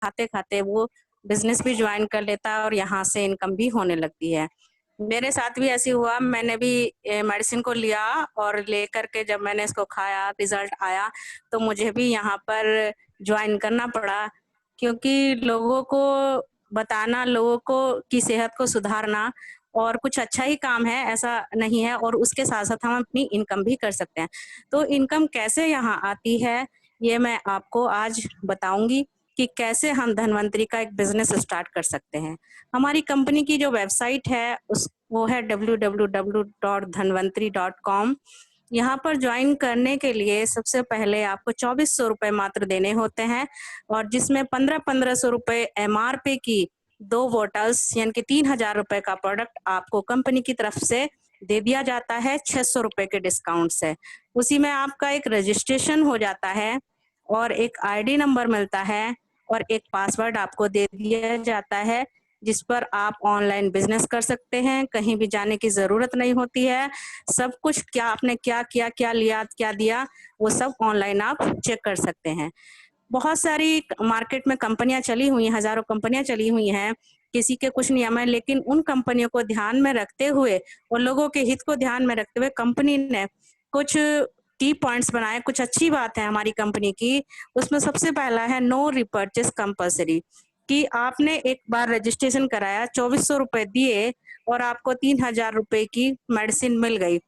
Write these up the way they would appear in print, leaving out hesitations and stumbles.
खाते खाते वो बिजनेस भी ज्वाइन कर लेता है और यहाँ से इनकम भी होने लगती है। मेरे साथ भी ऐसे हुआ, मैंने भी मेडिसिन को लिया और लेकर के जब मैंने इसको खाया, रिजल्ट आया, तो मुझे भी यहाँ पर ज्वाइन करना पड़ा, क्योंकि लोगों को बताना, लोगों को की सेहत को सुधारना और कुछ अच्छा ही काम है, ऐसा नहीं है, और उसके साथ-साथ हम अपनी इनकम भी कर सकते हैं। तो इनकम कैसे यहाँ आती है, ये मैं आपको आज बताऊँगी कि कैसे हम धन्वंतरी का एक बिज़नेस स्टार्ट कर सकते हैं। हमारी कंपनी की जो वेबसाइट है वो है www.dhanvantri.com। यहाँ पर ज्वाइन करने के लिए सबसे पहले आपको 2400 रुपए मात्र देने होते हैं, और जिसमें 1500 रुपए एमआरपी की 2 बॉटल्स यानी कि 3000 रुपए का प्रोडक्ट आपको कंपनी की तरफ से दे दिया जाता है 600 रुपए के डिस्काउंट से। उसी में आपका एक रजिस्ट्रेशन हो जाता है और एक आईडी नंबर मिलता है और एक पासवर्ड आपको दे दिया जाता है, जिस पर आप ऑनलाइन बिजनेस कर सकते हैं, कहीं भी जाने की ज़रूरत नहीं होती है। सब कुछ क्या आपने क्या किया, क्या लिया, क्या दिया, वो सब ऑनलाइन आप चेक कर सकते हैं। बहुत सारी मार्केट में कंपनियाँ चली हुई हैं, हज़ारों कंपनियाँ चली हुई हैं, किसी के कुछ नियम हैं, लेकिन उन कंपनियों को ध्यान में रखते हुए और लोगों के हित को ध्यान में रखते हुए कंपनी ने कुछ की पॉइंट्स बनाए, कुछ अच्छी बात है हमारी कंपनी की। उसमें सबसे पहला है नो रिपर्चेज कंपल्सरी, कि आपने एक बार रजिस्ट्रेशन कराया, 2400 रुपए दिए और आपको 3000 रुपए की मेडिसिन मिल गई,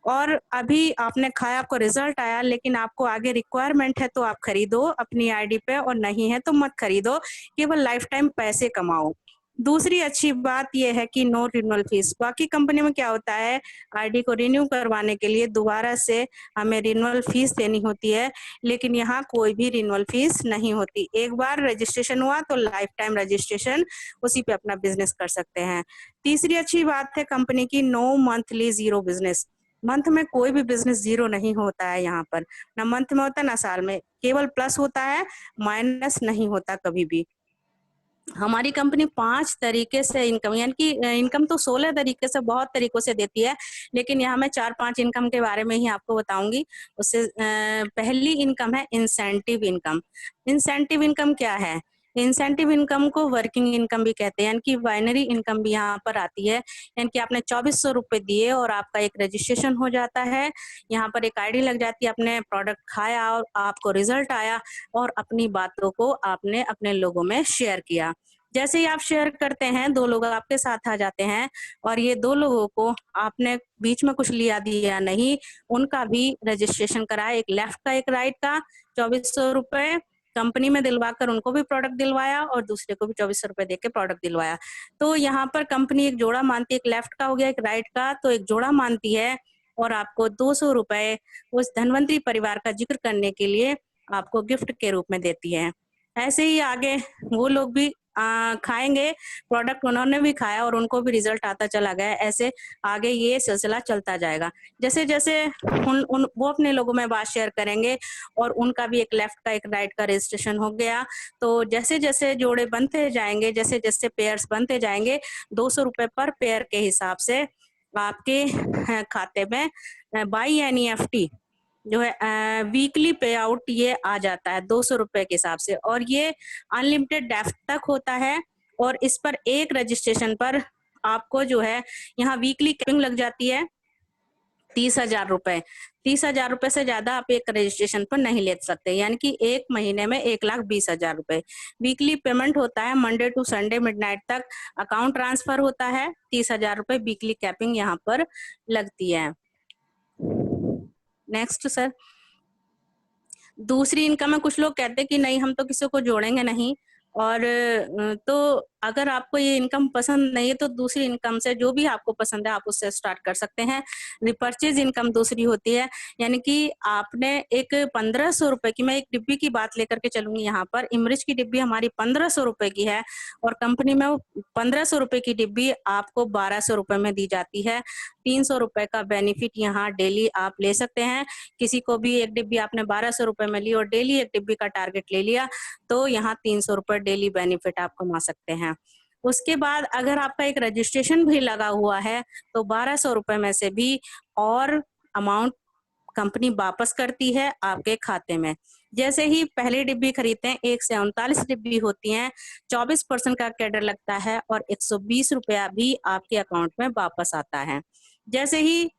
और अभी आपने खाया, आपको रिजल्ट आया, लेकिन आपको आगे रिक्वायरमेंट है तो आप खरीदो अपनी आईडी पे, और नहीं है तो मत खरीदो, केवल लाइफ टाइम पैसे कमाओ। दूसरी अच्छी बात यह है कि नो रिन्यूअल फीस। बाकी कंपनी में क्या होता है, आईडी को रिन्यू करवाने के लिए दोबारा से हमें रिन्यूअल फीस देनी होती है, लेकिन यहाँ कोई भी रिन्यूअल फीस नहीं होती। एक बार रजिस्ट्रेशन हुआ तो लाइफ टाइम रजिस्ट्रेशन, उसी पे अपना बिजनेस कर सकते हैं। तीसरी अच्छी बात है कंपनी की, no monthly zero business. Month में कोई भी बिजनेस जीरो नहीं होता है यहाँ पर, ना मंथ में होता है ना साल में, केवल प्लस होता है, माइनस नहीं होता कभी भी। हमारी कंपनी 5 तरीके से इनकम, यानी कि इनकम तो 16 तरीके से, बहुत तरीकों से देती है, लेकिन यहाँ मैं 4-5 इनकम के बारे में ही आपको बताऊंगी। उससे पहली इनकम है इंसेंटिव इनकम। इंसेंटिव इनकम क्या है? इंसेंटिव इनकम को वर्किंग इनकम भी कहते हैं, यानी कि बाइनरी इनकम भी यहाँ पर आती है। यानी कि आपने 2400 रुपए दिए और आपका एक रजिस्ट्रेशन हो जाता है, यहाँ पर एक आईडी लग जाती है, आपने प्रोडक्ट खाया और आपको रिजल्ट आया, और अपनी बातों को आपने अपने लोगों में शेयर किया। जैसे ही आप शेयर करते हैं, 2 लोग आपके साथ आ जाते हैं, और ये 2 लोगों को आपने बीच में कुछ लिया दिया नहीं, उनका भी रजिस्ट्रेशन कराया, एक लेफ्ट का एक राइट का, 2400 रुपए कंपनी में दिलवाकर उनको भी प्रोडक्ट दिलवाया और दूसरे को भी 2400 रुपए देके प्रोडक्ट दिलवाया। तो यहाँ पर कंपनी एक जोड़ा मानती है, एक लेफ्ट का हो गया, एक राइट का, तो एक जोड़ा मानती है, और आपको 200 रुपए उस धनवंतरी परिवार का जिक्र करने के लिए आपको गिफ्ट के रूप में देती है। ऐसे ही आगे वो लोग भी खाएंगे, प्रोडक्ट उन्होंने भी खाया और उनको भी रिजल्ट आता चला गया, ऐसे आगे ये सिलसिला चलता जाएगा। जैसे जैसे उन उन वो अपने लोगों में बात शेयर करेंगे और उनका भी एक लेफ्ट का एक राइट का रजिस्ट्रेशन हो गया, तो जैसे जैसे जोड़े बनते जाएंगे, जैसे जैसे पेयर्स बनते जाएंगे, 200 रुपए पर पेयर के हिसाब से आपके खाते में बाई एनईएफटी जो है वीकली पे आउट ये आ जाता है 200 रुपए के हिसाब से, और ये अनलिमिटेड डेप्थ तक होता है, और इस पर एक रजिस्ट्रेशन पर आपको जो है यहाँ वीकली कैपिंग लग जाती है 30,000 रुपए। 30,000 रुपए से ज्यादा आप एक रजिस्ट्रेशन पर नहीं ले सकते, यानी कि एक महीने में 1,20,000 रुपए। वीकली पेमेंट होता है, मंडे टू संडे मिडनाइट तक अकाउंट ट्रांसफर होता है, 30,000 रुपए वीकली कैपिंग यहाँ पर लगती है। Next sir. दूसरी इनकम है, कुछ लोग कहते हैं कि नहीं हम तो किसी को जोड़ेंगे नहीं, और तो अगर आपको ये इनकम पसंद नहीं है तो दूसरी इनकम से जो भी आपको पसंद है आप उससे स्टार्ट कर सकते हैं। रिपर्चेज इनकम दूसरी होती है, यानी कि आपने एक 1500 रुपए की, मैं एक डिब्बी की बात लेकर के चलूंगी यहाँ पर, इमरिच की डिब्बी हमारी 1500 रुपए की है, और कंपनी में वो 1500 रुपए की डिब्बी आपको 1200 रुपए में दी जाती है। 300 रुपए का बेनिफिट यहाँ डेली आप ले सकते हैं। किसी को भी एक डिब्बी आपने 1200 रुपए में ली और डेली एक डिब्बी का टारगेट ले लिया, तो यहाँ 300 रुपए डेली बेनिफिट आप कमा सकते हैं। उसके बाद अगर आपका एक रजिस्ट्रेशन भी लगा हुआ है तो 1200 रुपए में से भी और अमाउंट कंपनी वापस करती है आपके खाते में। जैसे ही पहली डिब्बी खरीदते हैं, 1 से 39 डिब्बी होती हैं, 24% का कैडर लगता है और 120 रुपया भी आपके अकाउंट में वापस आता है। जैसे ही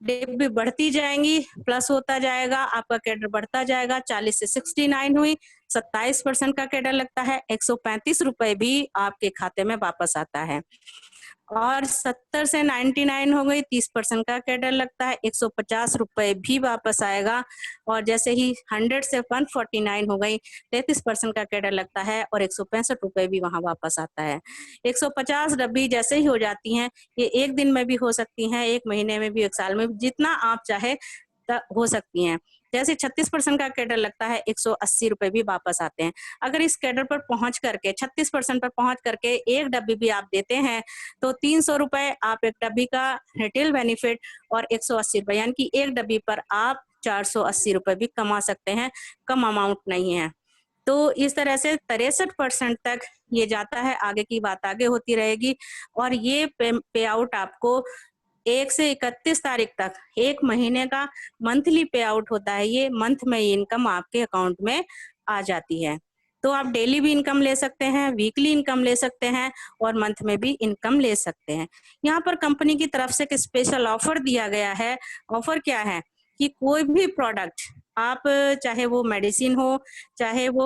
डिब्बी बढ़ती जाएंगी, प्लस होता जाएगा, आपका कैडर बढ़ता जाएगा, 40 से 69 हुई, 27% का कैडर लगता है, 135 रुपए भी आपके खाते में वापस आता है। और 70 से 99 हो गई, 30% का कैडर लगता है, 150 रुपए भी वापस आएगा। और जैसे ही 100 से 149 हो गई, 33% का कैडर लगता है और 165 रुपए भी वहां वापस आता है। 150 डब्बी जैसे ही हो जाती हैं, ये 1 दिन में भी हो सकती हैं, 1 महीने में भी, 1 साल में भी, जितना आप चाहे हो सकती हैं। जैसे 36% का कैडर लगता है, 180 रुपए भी वापस आते हैं। अगर इस कैडर पर पहुंच करके 36% पर पहुंच करके 1 डब्बी भी आप देते हैं, तो 300 रुपए आप 1 डब्बी का रिटेल बेनिफिट और 180 रुपए, यानी कि 1 डब्बी पर आप 480 रुपए भी कमा सकते हैं। कम अमाउंट नहीं है। तो इस तरह से 63% तक ये जाता है, आगे की बात आगे होती रहेगी। और ये पे आउट आपको 1 से 31 तारीख तक 1 महीने का मंथली पे आउट होता है। ये मंथ में ये इनकम आपके अकाउंट में आ जाती है। तो आप डेली भी इनकम ले सकते हैं, वीकली इनकम ले सकते हैं और मंथ में भी इनकम ले सकते हैं। यहाँ पर कंपनी की तरफ से एक स्पेशल ऑफर दिया गया है। ऑफर क्या है कि कोई भी प्रोडक्ट आप, चाहे वो मेडिसिन हो, चाहे वो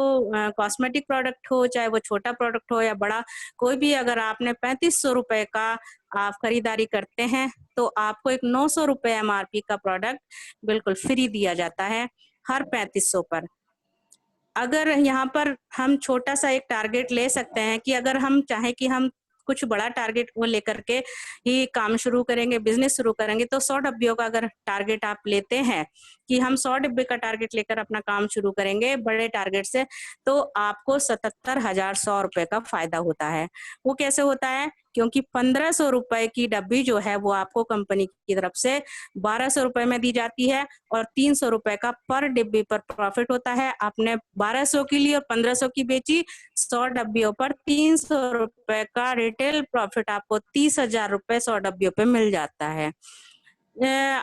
कॉस्मेटिक प्रोडक्ट हो, चाहे वो छोटा प्रोडक्ट हो या बड़ा, कोई भी अगर आपने 3500 रुपए का आप खरीदारी करते हैं, तो आपको एक 900 रुपए एमआरपी का प्रोडक्ट बिल्कुल फ्री दिया जाता है हर 3500 पर। अगर यहाँ पर हम छोटा सा एक टारगेट ले सकते हैं कि अगर हम चाहें कि हम कुछ बड़ा टारगेट वो लेकर के ही काम शुरू करेंगे, बिजनेस शुरू करेंगे, तो 100 डब्बियों का अगर टारगेट आप लेते हैं कि हम 100 डिब्बे का टारगेट लेकर अपना काम शुरू करेंगे बड़े टारगेट से, तो आपको 77,100 रुपए का फायदा होता है। वो कैसे होता है? क्योंकि 1500 रुपए की डब्बी जो है वो आपको कंपनी की तरफ से 1200 रुपए में दी जाती है और 300 रुपए का पर डिब्बी पर प्रॉफिट होता है। आपने 1200 की ली और 1500 की बेची, 100 डब्बियों पर 300 रुपए का रिटेल प्रॉफिट आपको 30,000 रुपए 100 डब्बियों पे मिल जाता है।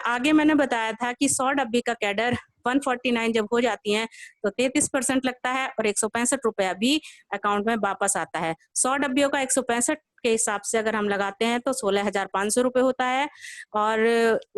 आगे मैंने बताया था कि 100 डब्बी का कैडर 149 जब हो जाती हैं, तो 33% लगता है और 165 रुपया भी अकाउंट में वापस आता है। 100 डब्बियों का 165 के हिसाब से अगर हम लगाते हैं तो 16,500 रुपए होता है। और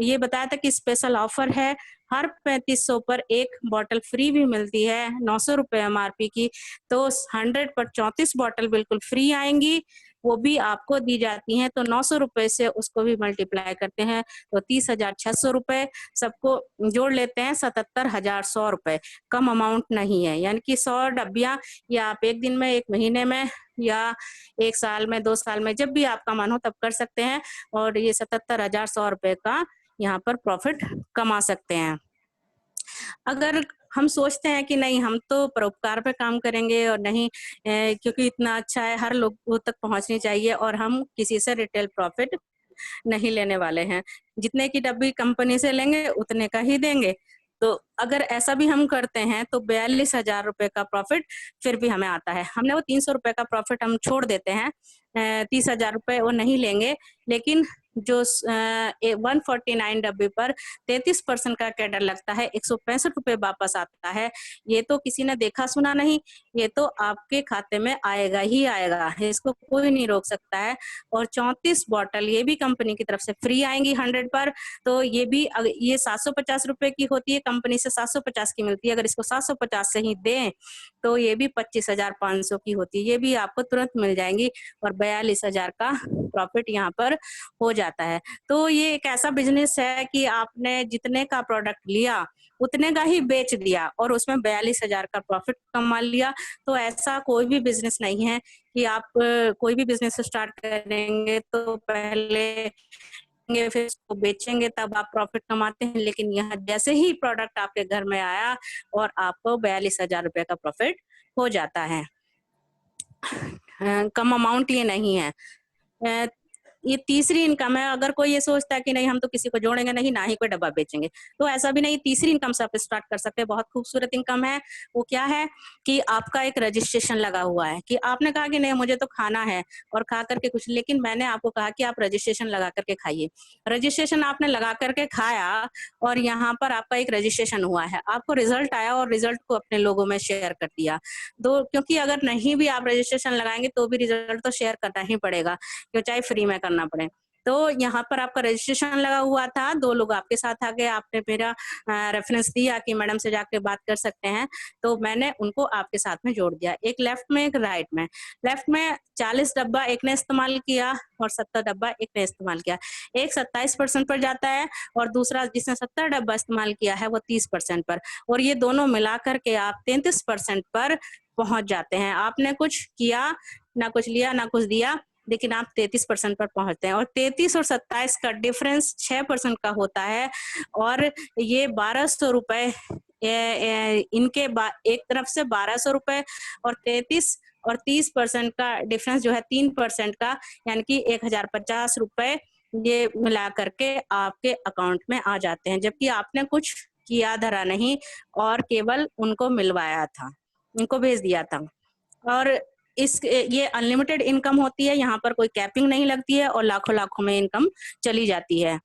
ये बताया था कि स्पेशल ऑफर है, हर 3500 पर 1 बॉटल फ्री भी मिलती है, 900 रुपए एमआरपी की। तो 100 पर 34 बॉटल बिल्कुल फ्री आएंगी, वो भी आपको दी जाती हैं। तो 900 रुपए से उसको भी मल्टीप्लाई करते हैं तो 30,600 रुपए, सबको जोड़ लेते हैं 77,100 रुपए। कम अमाउंट नहीं है, यानी कि 100 डब्बियां या आप 1 दिन में, 1 महीने में या 1 साल में, 2 साल में, जब भी आपका मन हो तब कर सकते हैं और ये 77,100 रुपए का यहाँ पर प्रॉफिट कमा सकते हैं। अगर हम सोचते हैं कि नहीं, हम तो परोपकार पे काम करेंगे और नहीं, क्योंकि इतना अच्छा है, हर लोगों तक पहुंचनी चाहिए और हम किसी से रिटेल प्रॉफिट नहीं लेने वाले हैं, जितने की डब्बी कंपनी से लेंगे उतने का ही देंगे। तो अगर ऐसा भी हम करते हैं तो 42,000 रुपए का प्रॉफिट फिर भी हमें आता है। हमने वो 300 रुपए का प्रॉफिट हम छोड़ देते हैं, 30,000 रुपए वो नहीं लेंगे, लेकिन जो 149 डब्बे पर 33% का कैडर लगता है, 165 रुपए वापस आता है। ये तो किसी ने देखा सुना नहीं, ये तो आपके खाते में आएगा ही आएगा, इसको कोई नहीं रोक सकता है। और 34 बॉटल ये भी कंपनी की तरफ से फ्री आएंगी 100 पर। तो ये भी ये 750 रुपए की होती है, कंपनी से 750 की मिलती है। अगर इसको 750 से ही दें तो ये भी 25,500 की होती है, ये भी आपको तुरंत मिल जाएंगी और 42,000 का प्रॉफिट यहाँ पर हो जाता है। तो ये एक ऐसा बिजनेस है कि आपने जितने का प्रोडक्ट लिया उतने का ही बेच दिया और उसमें 42,000 का प्रॉफिट कमा लिया। तो ऐसा कोई भी बिजनेस नहीं है कि आप कोई भी बिजनेस स्टार्ट करेंगे तो पहले फिर उसको बेचेंगे तब आप प्रॉफिट कमाते हैं, लेकिन यहाँ जैसे ही प्रोडक्ट आपके घर में आया और आपको 42,000 रुपए का प्रॉफिट हो जाता है। कम अमाउंट ये नहीं है। ये तीसरी इनकम है। अगर कोई ये सोचता है कि नहीं हम तो किसी को जोड़ेंगे नहीं, ना ही कोई डब्बा बेचेंगे, तो ऐसा भी नहीं, तीसरी इनकम से आप स्टार्ट कर सकते हैं। बहुत खूबसूरत इनकम है। वो क्या है कि आपका एक रजिस्ट्रेशन लगा हुआ है कि आपने कहा कि नहीं मुझे तो खाना है और खा करके कुछ, लेकिन मैंने आपको कहा कि आप रजिस्ट्रेशन लगा करके खाइए। रजिस्ट्रेशन आपने लगा करके खाया और यहाँ पर आपका एक रजिस्ट्रेशन हुआ है, आपको रिजल्ट आया और रिजल्ट को अपने लोगों में शेयर कर दिया। दो, क्योंकि अगर नहीं भी आप रजिस्ट्रेशन लगाएंगे तो भी रिजल्ट तो शेयर करना ही पड़ेगा, क्यों चाहे फ्री में करना पड़े। तो यहाँ पर आपका रजिस्ट्रेशन लगा हुआ था, 2 लोग आपके साथ आ गए, आपने मेरा रेफरेंस दिया कि मैडम से जाके बात कर सकते हैं, तो मैंने उनको आपके साथ में जोड़ दिया, एक लेफ्ट में एक राइट में। लेफ्ट में 40 डब्बा एक ने इस्तेमाल किया और 70 डब्बा एक ने इस्तेमाल किया। एक 27% पर जाता है और दूसरा जिसने 70 डब्बा इस्तेमाल किया है वो 30% पर, और ये दोनों मिला करके आप 33% पर पहुंच जाते हैं। आपने कुछ किया ना, कुछ लिया ना कुछ दिया, लेकिन आप 33% पर पहुंचते हैं। और 33 और 27 का डिफरेंस 6% का होता है। और ये 1200 रुपए इनके एक तरफ से 1200 रुपए और 33 और 30% का डिफरेंस जो है 3% का, यानी कि 1050 रुपए ये मिला करके आपके अकाउंट में आ जाते हैं, जबकि आपने कुछ किया धरा नहीं और केवल उनको मिलवाया था, उनको भेज दिया था। और ये अनलिमिटेड इनकम होती है, यहाँ पर कोई कैपिंग नहीं लगती है और लाखों लाखों में इनकम चली जाती है।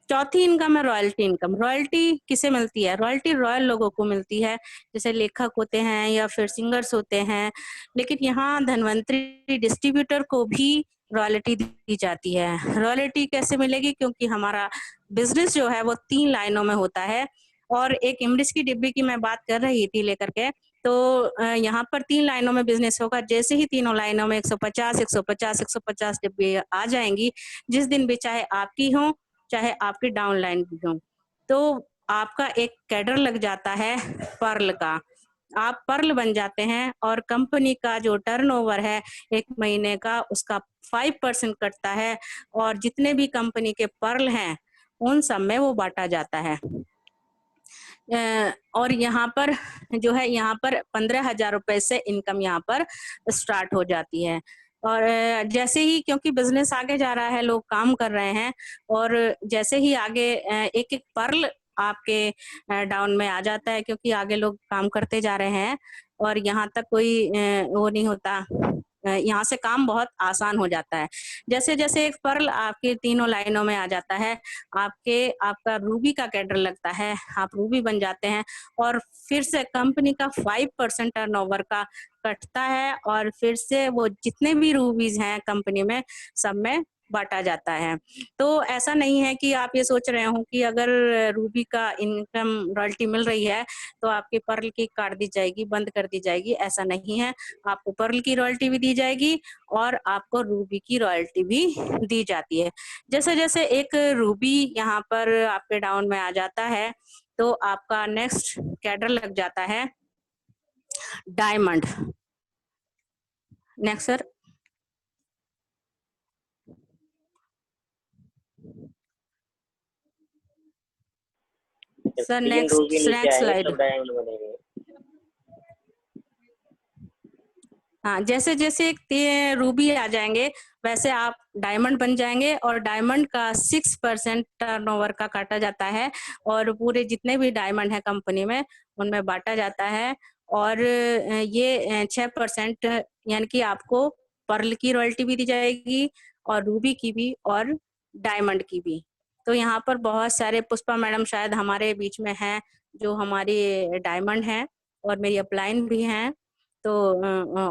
चौथी इनकम है रॉयल्टी इनकम। रॉयल्टी किसे मिलती है? रॉयल्टी रॉयल लोगों को मिलती है, जैसे लेखक होते हैं या फिर सिंगर्स होते हैं। लेकिन यहाँ धनवंतरी डिस्ट्रीब्यूटर को भी रॉयल्टी दी जाती है। रॉयल्टी कैसे मिलेगी? क्योंकि हमारा बिजनेस जो है वो 3 लाइनों में होता है। और एक इमलिश की डिब्बी की मैं बात कर रही थी लेकर के, तो यहाँ पर 3 लाइनों में बिजनेस होगा। जैसे ही तीनों लाइनों में 150 150 150 डिब्बी आ जाएंगी, जिस दिन भी चाहे आपकी हो चाहे आपकी डाउनलाइन भी हो, तो आपका एक कैडर लग जाता है पर्ल का। आप पर्ल बन जाते हैं और कंपनी का जो टर्नओवर है 1 महीने का, उसका 5% कटता है और जितने भी कंपनी के पर्ल हैं उन सब में वो बांटा जाता है। और यहाँ पर जो है, यहाँ पर 15,000 रुपए से इनकम यहाँ पर स्टार्ट हो जाती है। और जैसे ही, क्योंकि बिजनेस आगे जा रहा है, लोग काम कर रहे हैं, और जैसे ही आगे एक एक पर्ल आपके डाउन में आ जाता है, क्योंकि आगे लोग काम करते जा रहे हैं और यहाँ तक कोई वो नहीं होता, यहाँ से काम बहुत आसान हो जाता है। जैसे जैसे एक पर्ल आपके तीनों लाइनों में आ जाता है, आपका रूबी का कैडर लगता है, आप रूबी बन जाते हैं और फिर से कंपनी का 5% टर्नओवर का कटता है और फिर से वो जितने भी रूबीज हैं कंपनी में सब में बांटा जाता है। तो ऐसा नहीं है कि आप ये सोच रहे हो कि अगर रूबी का इनकम रॉयल्टी मिल रही है तो आपकी पर्ल की काट दी जाएगी, बंद कर दी जाएगी, ऐसा नहीं है। आपको पर्ल की रॉयल्टी भी दी जाएगी और आपको रूबी की रॉयल्टी भी दी जाती है। जैसे जैसे एक रूबी यहाँ पर आपके डाउन में आ जाता है तो आपका नेक्स्ट कैडर लग जाता है diamond. Next sir. Sir 3 next Ruby नीचे नेक्स्ट आएंगे स्लाइड। तब डायमंड बनेंगे। हाँ, जैसे जैसे रूबी आ जाएंगे वैसे आप डायमंड बन जाएंगे और डायमंड का 6% टर्नओवर का काटा जाता है और पूरे जितने भी डायमंड है कंपनी में उनमें बांटा जाता है। और ये 6% यानी कि आपको पर्ल की रॉयल्टी भी दी जाएगी और रूबी की भी और डायमंड की भी। तो यहाँ पर बहुत सारे, पुष्पा मैडम शायद हमारे बीच में हैं जो हमारी डायमंड हैं और मेरी अपलाइन भी हैं, तो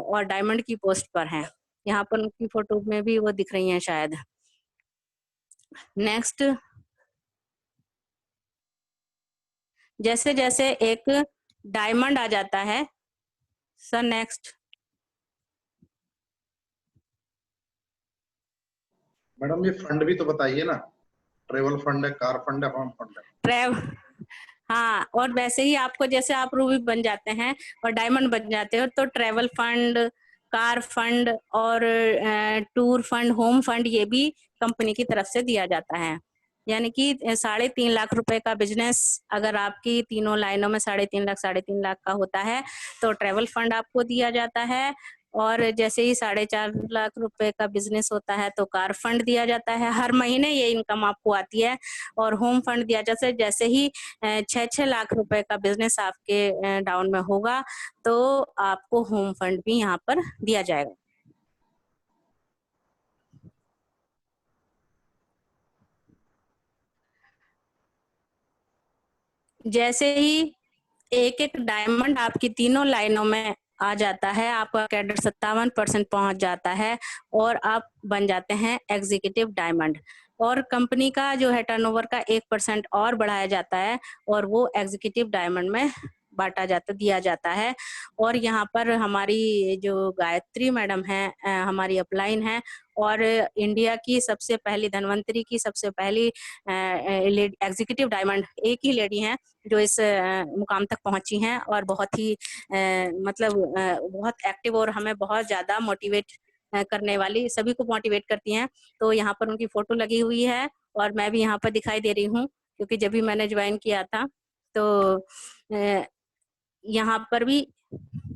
और डायमंड की पोस्ट पर हैं। यहाँ पर उनकी फोटो में भी वो दिख रही हैं शायद। नेक्स्ट, जैसे जैसे एक डायमंड आ जाता है सर। नेक्स्ट मैडम ये फंड भी तो बताइए ना, ट्रेवल फंड है, कार फंड है, होम फंड है। ट्रेव हाँ, और वैसे ही आपको जैसे आप रूबी बन जाते हैं और डायमंड बन जाते हो तो ट्रेवल फंड, कार फंड और टूर फंड, होम फंड ये भी कंपनी की तरफ से दिया जाता है। यानी कि 3.5 लाख रुपए का बिजनेस अगर आपकी तीनों लाइनों में 3.5 लाख का होता है तो ट्रेवल फंड आपको दिया जाता है और जैसे ही 4.5 लाख रुपए का बिजनेस होता है तो कार फंड दिया जाता है, हर महीने ये इनकम आपको आती है। और होम फंड दिया जाता है, जैसे ही 6-6 लाख रुपए का बिजनेस आपके डाउन में होगा तो आपको होम फंड भी यहाँ पर दिया जाएगा। जैसे ही एक-एक डायमंड आपकी तीनों लाइनों में आ जाता है, आपका कैडर 57% पहुँच जाता है और आप बन जाते हैं एग्ज़ीक्यूटिव डायमंड। और कंपनी का जो है टर्नओवर का 1% और बढ़ाया जाता है और वो एग्ज़ीक्यूटिव डायमंड में बाँटा जाता दिया जाता है। और यहाँ पर हमारी जो गायत्री मैडम हैं हमारी अपलाइन हैं और इंडिया की सबसे पहली धन्वंतरी की सबसे पहली एग्ज़ीक्यूटिव डायमंड एक ही लेडी हैं जो इस मुकाम तक पहुँची हैं और बहुत ही मतलब बहुत एक्टिव और हमें बहुत ज़्यादा मोटिवेट करने वाली, सभी को मोटिवेट करती हैं। तो यहाँ पर उनकी फ़ोटो लगी हुई है और मैं भी यहाँ पर दिखाई दे रही हूँ, क्योंकि जब भी मैंने जॉइन किया था, तो यहाँ पर भी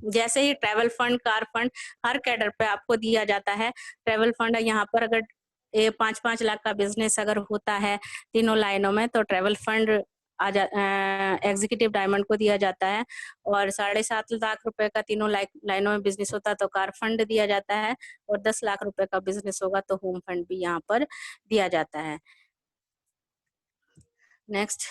जैसे ही ट्रैवल फंड, कार फंड हर कैडर पे आपको दिया जाता है। ट्रैवल फंड यहाँ पर अगर 5-5 लाख का बिज़नेस अगर होता है तीनों लाइनों में तो ट्रैवल फंड एग्ज़ीक्यूटिव डायमंड को दिया जाता है। और 7.5 लाख रुपए का तीनों लाइनों में बिज़नेस होता है तो कार फंड दिया जाता है और 10 लाख रुपए का बिज़नेस होगा तो होम फंड भी यहाँ पर दिया जाता है। नेक्स्ट,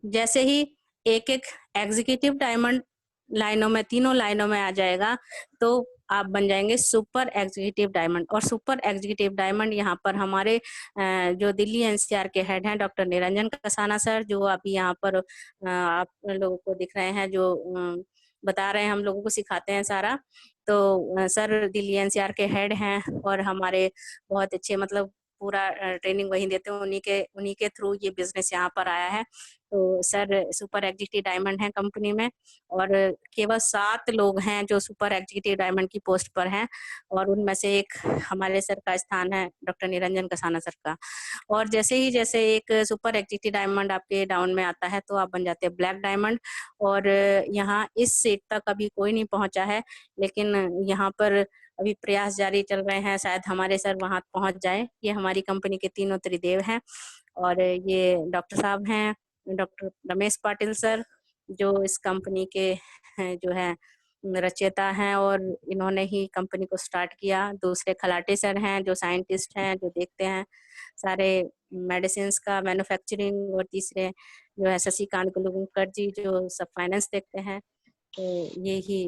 जैसे ही एक-एक एग्ज़ीक्यूटिव डायमंड लाइनों में, तीनों लाइनों में आ जाएगा, तो आप बन जाएँगे सुपर एग्ज़ीक्यूटिव डायमंड। और सुपर एग्ज़ीक्यूटिव डायमंड यहाँ पर हमारे जो दिल्ली एनसीआर के हेड हैं डॉक्टर निरंजन कसाना सर, जो अभी यहाँ पर आप लोगों को दिख रहे हैं, जो बता रहे हैं, हम लोगों को सिखाते हैं सारा। तो सर दिल्ली एनसीआर के हेड हैं और हमारे बहुत अच्छे मतलब पूरा ट्रेनिंग वहीं देते हैं, उन्हीं के थ्रू ये बिज़नेस यहाँ पर आया है। तो सर सुपर एग्जीक्यूटिव डायमंड हैं कंपनी में और केवल 7 लोग हैं जो सुपर एग्जीक्यूटिव डायमंड की पोस्ट पर हैं और उनमें से एक हमारे सर का स्थान है डॉक्टर निरंजन कसाना सर का। और जैसे एक सुपर एग्जीक्यूटिव डायमंड आपके डाउन में आता है तो आप बन जाते हैं ब्लैक डायमंड। और यहाँ इस सीट तक अभी कोई नहीं पहुंचा है, लेकिन यहाँ पर अभी प्रयास जारी चल रहे हैं, शायद हमारे सर वहां पहुंच जाए। ये हमारी कंपनी के तीनों त्रिदेव हैं और ये डॉक्टर साहब हैं, डॉक्टर रमेश पाटिल सर, जो इस कंपनी के जो है रचयिता हैं और इन्होंने ही कंपनी को स्टार्ट किया। दूसरे खलाटे सर हैं जो साइंटिस्ट हैं, जो देखते हैं सारे मेडिसिन का मैन्युफैक्चरिंग। और तीसरे जो है शशिकांत गुलूकर जी, जो सब फाइनेंस देखते हैं। तो ये ही